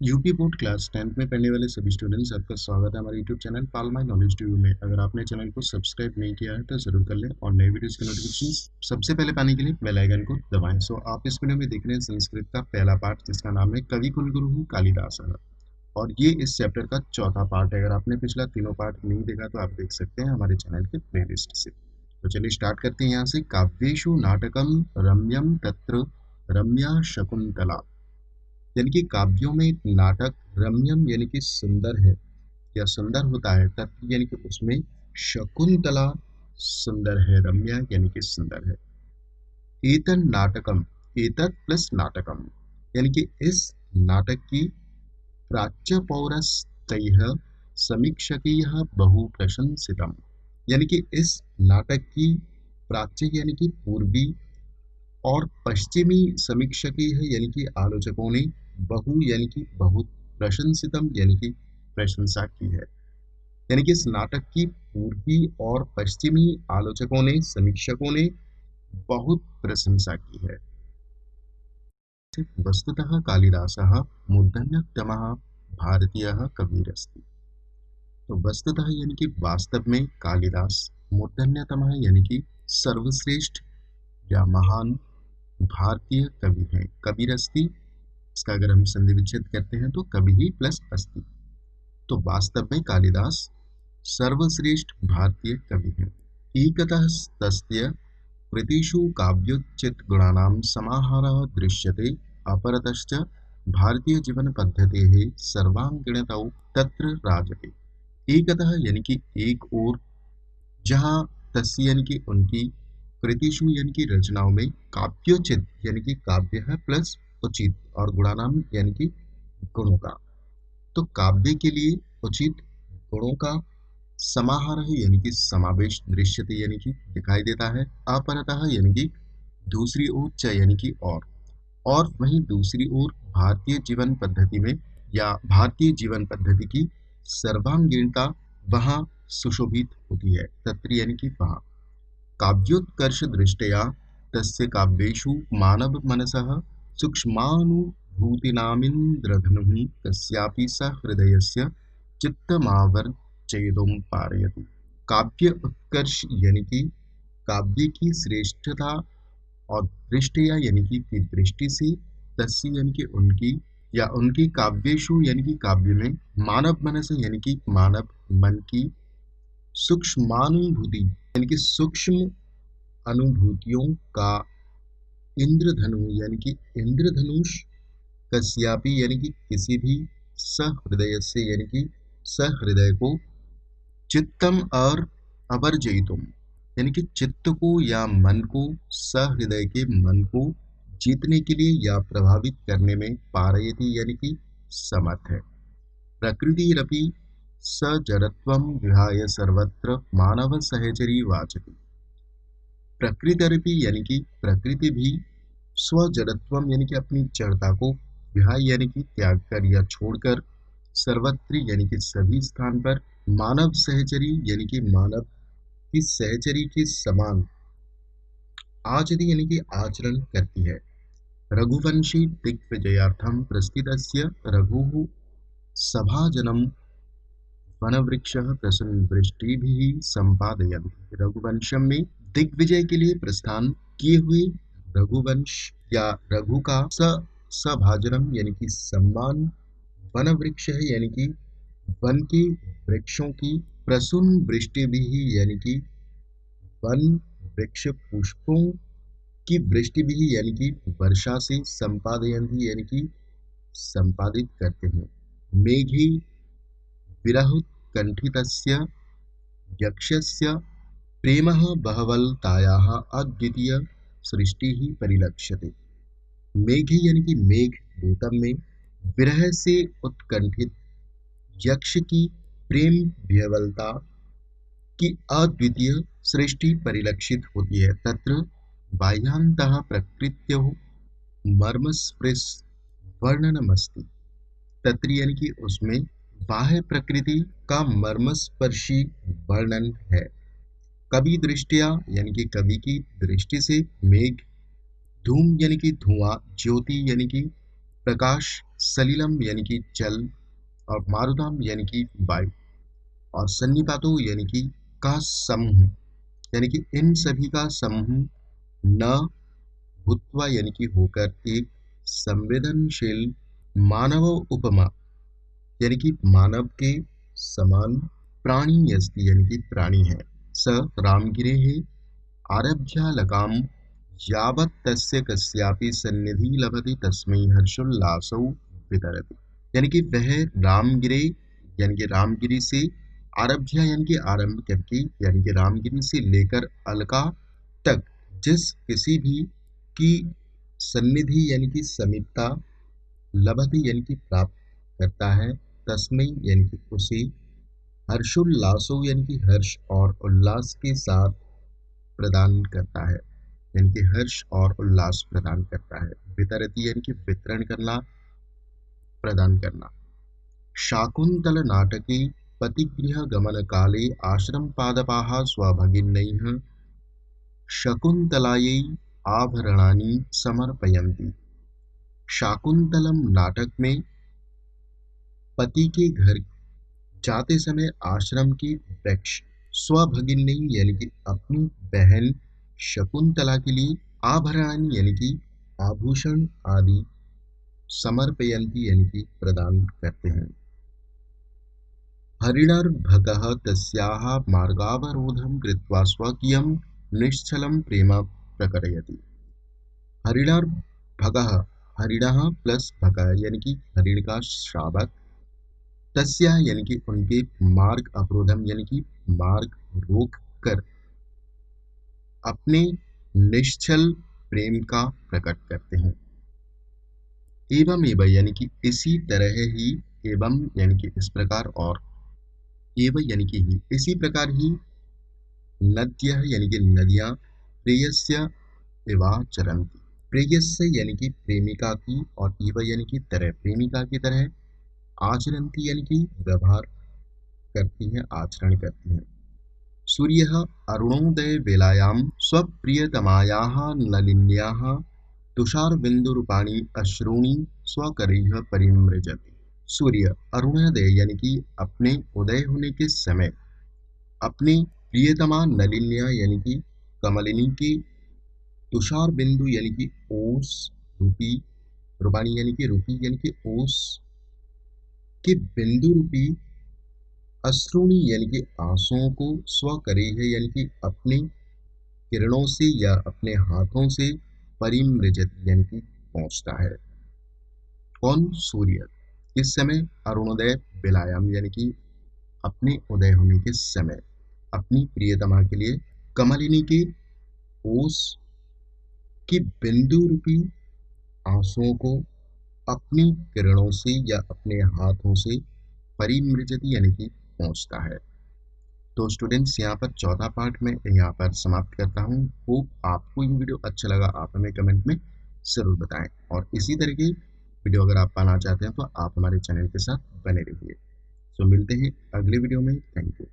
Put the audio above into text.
UP board class 10th में पढ़ने वाले सभी स्टूडेंट्स, आपका स्वागत है हमारे YouTube channel Pal my knowledge tube में। अगर आपने चैनल को सब्सक्राइब नहीं किया है तो ज़रूर कर लें और नए वीडियोस के नोटिफिकेशन सबसे पहले पाने के लिए बेल आइकन को दबाएं। सो आप इस वीडियो में देख रहे हैं संस्कृत का पहला पार्ट, जिसका नाम है कवि कुलगुरु हूँ कालिदास। और ये इस चैप्टर का चौथा पार्ट है। अगर आपने पिछला तीनों पार्ट नहीं देखा तो आप देख सकते हैं हमारे चैनल के प्लेलिस्ट से। तो चलिए स्टार्ट करते हैं यहाँ से। काव्येषु नाटकम रम्यम तत्र रम्या शकुंतला, यानी कि काव्यों में नाटक रम्यम यानी कि सुंदर है या सुंदर होता है, तत्व यानी कि उसमें शकुंतला सुंदर है, रम्या यानी कि सुंदर है। एतन नाटकम, एतत् प्लस नाटकम, यानी कि इस नाटक की प्राच्य पौरस्तैः समीक्षकैः बहु प्रशंसितम, यानी कि इस नाटक की प्राच्य यानी कि पूर्वी और पश्चिमी समीक्षकी है यानी कि आलोचकों ने बहु यानी कि बहुत प्रशंसितम यानी कि प्रशंसा की है। यानी कि इस नाटक की पूर्वी और पश्चिमी आलोचकों ने, समीक्षकों ने बहुत प्रशंसा की है। वस्तुतः कालिदासः मूर्धन्यतमः भारतीयः कविरस्ति। तो वस्तुतः यानी कि वास्तव में कालिदास मूर्धन्यतमः यानी कि सर्वश्रेष्ठ या महान भारतीय कवि हैं। कविरस्ति, इसका अगर हम संधि विच्छेद करते हैं तो कवि ही प्लस अस्ति। तो वास्तव में कालिदास सर्वश्रेष्ठ भारतीय कवि हैं। एकतः तस्य कृतिषु काव्योचित गुणानां समाहारः दृश्यते, अपरतश्च भारतीय जीवन पद्धतेः सर्वांगीणतौ तत्र राजते। एकतः यानी कि एक और, जहाँ तस्य यानी कि उनकी, कृतिषु यानी कि रचनाओं में, काव्योचित यानी कि काव्य है प्लस उचित और गुणानाम यानी कि गुणों का, तो काव्य के लिए उचित गुणों का समाहार है यानी कि समावेश, दृश्यते यानी कि दिखाई देता है, अपरतः यानी कि दूसरी ओर, च यानी कि और वहीं दूसरी ओर भारतीय जीवन पद्धति में या भारतीय जीवन पद्धति की सर्वांगीणता वहाँ सुशोभित होती है, तत्र यानी कि वहाँ। काव्योत्कर्ष दृष्टया तस्य काव्येषु मानव मनसः सूक्ष्मानुभूतिनामिन्द्रधनुः कस्यापि सहृदयस्य चित्तमावर्जयितुं पारयति। काव्य उत्कर्ष यानी कि काव्य की श्रेष्ठता और दृष्टया यानी कि दृष्टि से, तस्य यानी कि उनकी या उनकी काव्येषु यानी कि काव्य में, मानव मनस यानी कि मानव मन की, सूक्ष्मानुभूति यानी कि सूक्ष्म अनुभूतियों का, इंद्रधनु यानी कि इंद्रधनुष, कस्यापि यानी कि किसी भी, सहृदय से यानी कि सहृदय को, चित्तम और अवर्जयितुम यानी कि चित्त को या मन को, सहृदय के मन को जीतने के लिए या प्रभावित करने में, पारयति यानी कि समर्थ है। प्रकृतिरपि सजड़त्वं विहाय सर्वत्र मानव सहचरी वाचति। प्रकृतिरपि यानी कि प्रकृति भी, स्वजड़त्वम यानी कि अपनी जड़ता को, विहाय यानी कि त्याग कर या छोड़कर, सर्वत्र यानी कि सभी स्थान पर, मानव सहचरी यानी कि मानव की सहचरी के समान, आचरी यानी कि आचरण करती है। रघुवंशी दिग्विजयार्थम प्रस्थितस्य रघुः सभाजनम वनवृक्षः प्रसन्नवृष्टिभिः सम्पादयन्ति। रघुवंशम में दिग्विजय के लिए प्रस्थान किए हुए रघुवंश या रघु का सभाजनम यानी कि सम्मान, वन वृक्ष है यानी कि वन के वृक्षों की, प्रसून वृष्टि भी यानी कि वन वृक्ष पुष्पों की वृष्टि भी यानी कि वर्षा से, संपादयन्ति यानी कि संपादित करते हैं। मेघी विरहुत्कण्ठितस्य यक्षस्य प्रेमः बहवलतायाः अद्वितीय सृष्टिः परिलक्ष्यते। मेघी यानी कि मेघ गौतम में, विरह से उत्कंठित यक्ष की प्रेम विह्वलता की अद्वितीय सृष्टि परिलक्षित होती है। तत्र बाह्यांतः प्रकृत्योः मर्मस्पृश वर्णनमस्ति। तत्र यानी कि उसमें बाह्य प्रकृति का मर्मस्पर्शी वर्णन है। कवि दृष्टिया यानी कि कवि की दृष्टि से, मेघ, धूम यानी कि धुआं, ज्योति यानी कि प्रकाश, सलिलम यानी कि जल, और मारुतम यानी कि वायु, और सन्निपातो यानी कि का समूह, यानी कि इन सभी का समूह, न भूत्वा यानी कि होकर, एक संवेदनशील मानव उपमा यानी कि मानव के समान प्राणी अस्ति यानी कि प्राणी है। स रामगिरेः आरभ्यालकाम यावत् तस्य कस्यापि सन्निधि लभते तस्मै हर्षोल्लासौ वितरति, यानी कि वह रामगिरे यानी कि रामगिरी से आरभ्य यानी कि आरंभ करके, यानी कि रामगिरी से लेकर अलका तक जिस किसी भी की सन्निधि यानी कि समीपता, लभते यानी कि प्राप्त करता है, तस्मै यानी कि उसे, हर्षोल्लासो यानी कि हर्ष और उल्लास के साथ प्रदान करता है, यानी कि हर्ष और उल्लास प्रदान करता है। वितरति यानी कि वितरण करना, प्रदान करना। शाकुंतल नाटके पतिगृह गमन काले आश्रम पादपाः स्वभगिन्यैः शकुंतलायै आभरणानि समर्पयन्ति। शाकुंतलम नाटक में पति के घर जाते समय आश्रम के वृक्ष स्वभगिनी यानी कि अपनी बहन शकुंतला के लिए आभरणानि यानी कि आभूषण आदि समर्पयन्ति यानी कि प्रदान करते हैं। हरिणर्भकः तस्याः मार्गावरोधं कृत्वा स्वकीयं निश्चलं प्रेम प्रकटयति। हरिणर्भकः, हरिणः प्लस भकः यानी कि हरिण का श्रावक, तस्या यानी कि उनके, मार्ग अवरोधम यानी कि मार्ग रोक कर, अपने निश्चल प्रेम का प्रकट करते हैं। एवं एवं यानी कि इसी तरह ही, एवं यानी कि इस प्रकार, और एवं यानी कि ही, इसी प्रकार ही, नद्यः यानी कि नदियां, प्रेयस्य एवाचरन्ति, प्रेयस्य यानी कि प्रेमिका की, और एवं यानी कि तरह, प्रेमिका की तरह, आचरन्ति यानी कि व्यवहार करती हैं, आचरण करती हैं। सूर्यः अरुणोदयवेलायां स्वप्रियतमायाः नलिन्याः तुषारबिन्दुरूपाणि अश्रूणि स्वकरैः परिमृजति। सूर्य अरुणोदय यानी कि अपने उदय होने के समय अपने प्रियतमा नलिन्या यानी कि कमलिनी के, तुषार बिंदु यानी कि ओस रूपी, रूपाणी यानी कि रूपी यानी कि ओस के बिंदु रूपी, अश्रुणी यानी कि आंसुओं को, स्वकरे है यानी कि अपने किरणों से या अपने हाथों से, परिमृजत यानी कि पहुंचता है। कौन? सूर्य। इस समय अरुणोदय बेलायाम यानी कि अपने उदय होने के समय अपनी प्रियतमा के लिए कमलिनी के ओस की बिंदु रूपी आंसुओं को अपनी किरणों से या अपने हाथों से परिमृजति यानी कि पहुंचता है। तो स्टूडेंट्स, यहाँ पर चौथा पार्ट में यहाँ पर समाप्त करता हूँ। होप आपको ये वीडियो अच्छा लगा, आप हमें कमेंट में ज़रूर बताएं, और इसी तरह की वीडियो अगर आप पाना चाहते हैं तो आप हमारे चैनल के साथ बने रहिए। तो मिलते हैं अगले वीडियो में। Thank you.